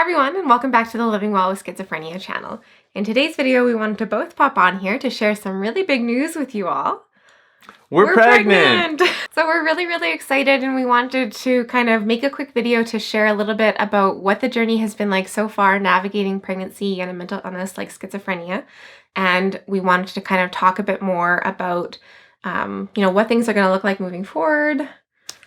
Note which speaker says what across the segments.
Speaker 1: everyone, and welcome back to the Living Well with Schizophrenia channel. In today's video, we wanted to both pop on here to share some really big news with you all.
Speaker 2: We're pregnant!
Speaker 1: So we're really excited, and we wanted to kind of make a quick video to share a little bit about what the journey has been like so far navigating pregnancy and a mental illness like schizophrenia. And we wanted to kind of talk a bit more about, what things are going to look like moving forward.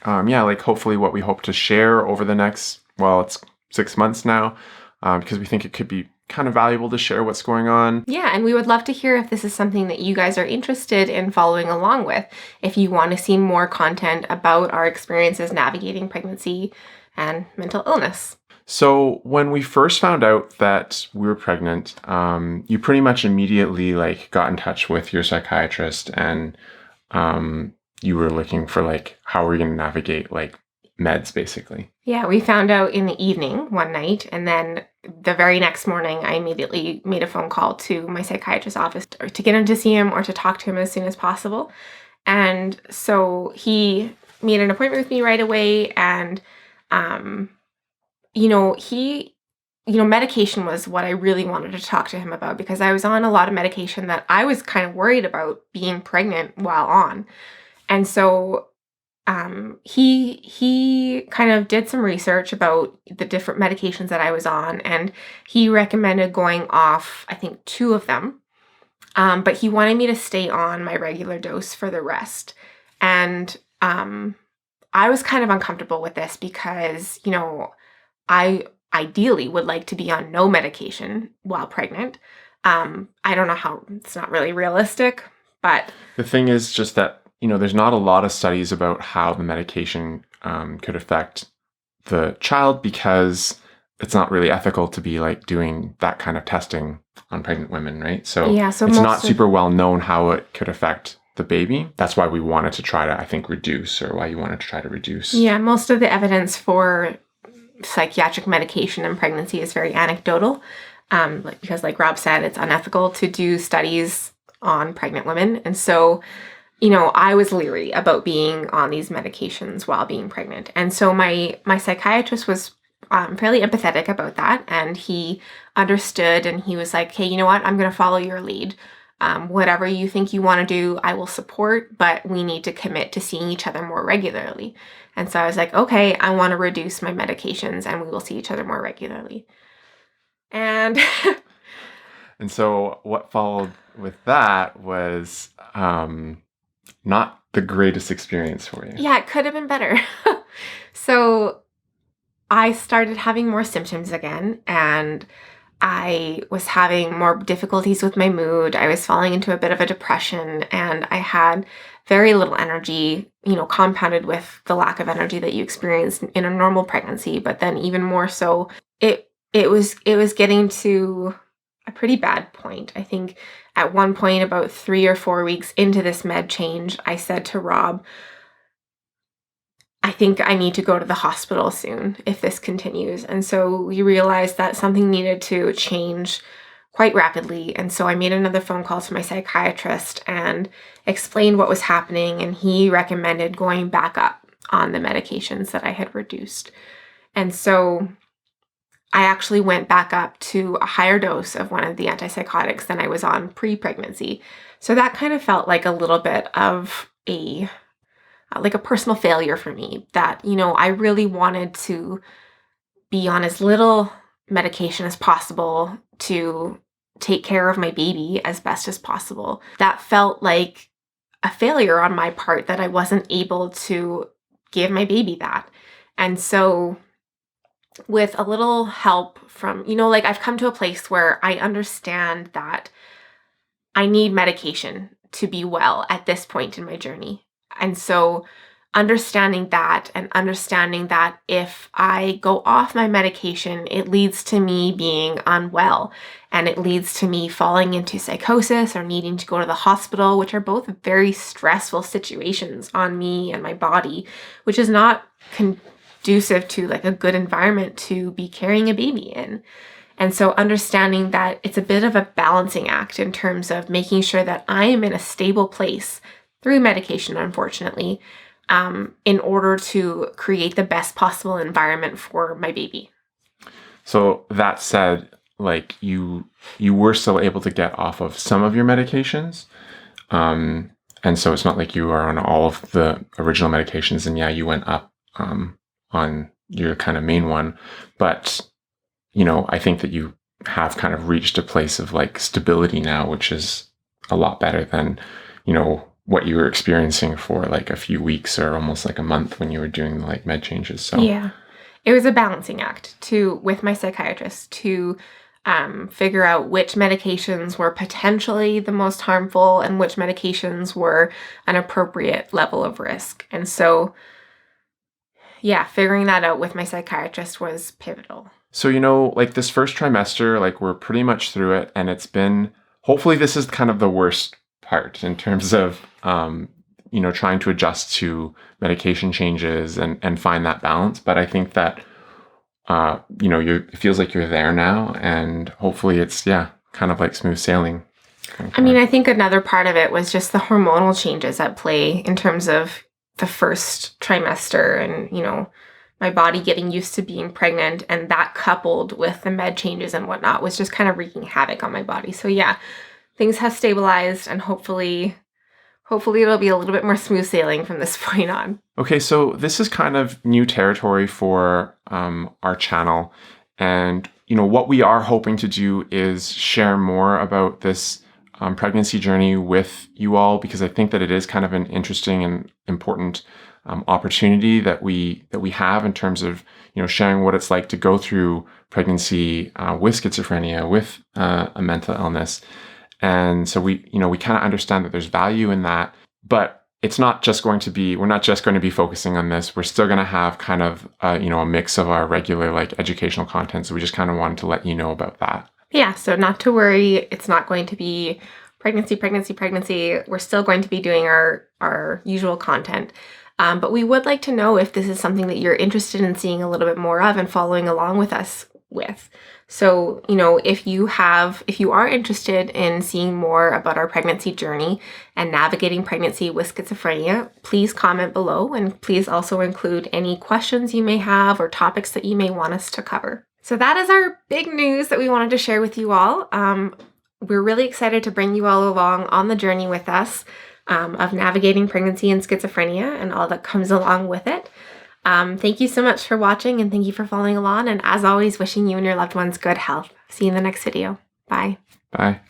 Speaker 2: Hopefully what we hope to share over the next, it's 6 months now, because we think it could be kind of valuable to share what's going on.
Speaker 1: Yeah, and we would love to hear if this is something that you guys are interested in following along with. If you want to see more content about our experiences navigating pregnancy and mental illness.
Speaker 2: So when we first found out that we were pregnant, you pretty much immediately got in touch with your psychiatrist, and you were looking for how we're going to navigate meds basically.
Speaker 1: Yeah, we found out in the evening one night, and then the very next morning I immediately made a phone call to my psychiatrist's office to get in to see him or to talk to him as soon as possible. And so he made an appointment with me right away, and medication was what I really wanted to talk to him about, because I was on a lot of medication that I was kind of worried about being pregnant while on. And so he kind of did some research about the different medications that I was on, and he recommended going off, I think, 2 of them. But he wanted me to stay on my regular dose for the rest. And I was kind of uncomfortable with this because, I ideally would like to be on no medication while pregnant. I don't know how, it's not really realistic, but
Speaker 2: the thing is just that there's not a lot of studies about how the medication could affect the child, because it's not really ethical to be doing that kind of testing on pregnant women, right? So it's not super well known how it could affect the baby. That's why we wanted to try to, I think, reduce, or why you wanted to try to reduce.
Speaker 1: Yeah, most of the evidence for psychiatric medication in pregnancy is very anecdotal, because like Rob said, it's unethical to do studies on pregnant women. And so I was leery about being on these medications while being pregnant. And so my psychiatrist was fairly empathetic about that. And he understood, and he was like, hey, you know what? I'm going to follow your lead. Whatever you think you want to do, I will support, but we need to commit to seeing each other more regularly. And so I was like, okay, I want to reduce my medications, and we will see each other more regularly. And
Speaker 2: and so what followed with that was not the greatest experience for you.
Speaker 1: Yeah, it could have been better. So I started having more symptoms again, and I was having more difficulties with my mood. I was falling into a bit of a depression, and I had very little energy, compounded with the lack of energy that you experience in a normal pregnancy. But then even more so, it was getting to a pretty bad point. I think at one point, about 3 or 4 weeks into this med change, I said to Rob, I think I need to go to the hospital soon if this continues. And so we realized that something needed to change quite rapidly. And so I made another phone call to my psychiatrist and explained what was happening. And he recommended going back up on the medications that I had reduced. And so I actually went back up to a higher dose of one of the antipsychotics than I was on pre-pregnancy. So that kind of felt like a little bit of a personal failure for me, that, I really wanted to be on as little medication as possible to take care of my baby as best as possible. That felt like a failure on my part, that I wasn't able to give my baby that. And so with a little help from, I've come to a place where I understand that I need medication to be well at this point in my journey. And so understanding that, and understanding that if I go off my medication, it leads to me being unwell, and it leads to me falling into psychosis or needing to go to the hospital, which are both very stressful situations on me and my body, which is not conducive to a good environment to be carrying a baby in. And so understanding that it's a bit of a balancing act in terms of making sure that I am in a stable place through medication, unfortunately, in order to create the best possible environment for my baby.
Speaker 2: So that said, like you were still able to get off of some of your medications. And so it's not like you are on all of the original medications and yeah, you went up on your kind of main one. But, I think that you have kind of reached a place of like stability now, which is a lot better than, what you were experiencing for like a few weeks or almost like a month when you were doing the like med changes. So
Speaker 1: Yeah. It was a balancing act with my psychiatrist to figure out which medications were potentially the most harmful and which medications were an appropriate level of risk. And so, yeah, figuring that out with my psychiatrist was pivotal.
Speaker 2: So, like this first trimester, like we're pretty much through it. And hopefully this is kind of the worst part in terms of, trying to adjust to medication changes and find that balance. But I think that, it feels like you're there now and hopefully it's, kind of like smooth sailing.
Speaker 1: I mean, I think another part of it was just the hormonal changes at play in terms of the first trimester and, my body getting used to being pregnant, and that coupled with the med changes and whatnot was just kind of wreaking havoc on my body. So yeah, things have stabilized and hopefully it'll be a little bit more smooth sailing from this point on.
Speaker 2: Okay, so this is kind of new territory for our channel. And, what we are hoping to do is share more about this pregnancy journey with you all, because I think that it is kind of an interesting and important opportunity that we have in terms of, sharing what it's like to go through pregnancy with schizophrenia, with a mental illness. And so we kind of understand that there's value in that, but we're not just going to be focusing on this. We're still going to have kind of, a mix of our regular like educational content. So we just kind of wanted to let you know about that.
Speaker 1: Yeah. So not to worry. It's not going to be pregnancy. We're still going to be doing our usual content. But we would like to know if this is something that you're interested in seeing a little bit more of and following along with us with. So, if you are interested in seeing more about our pregnancy journey and navigating pregnancy with schizophrenia, please comment below and please also include any questions you may have or topics that you may want us to cover. So that is our big news that we wanted to share with you all. We're really excited to bring you all along on the journey with us of navigating pregnancy and schizophrenia and all that comes along with it. Thank you so much for watching and thank you for following along. And as always, wishing you and your loved ones good health. See you in the next video. Bye.
Speaker 2: Bye.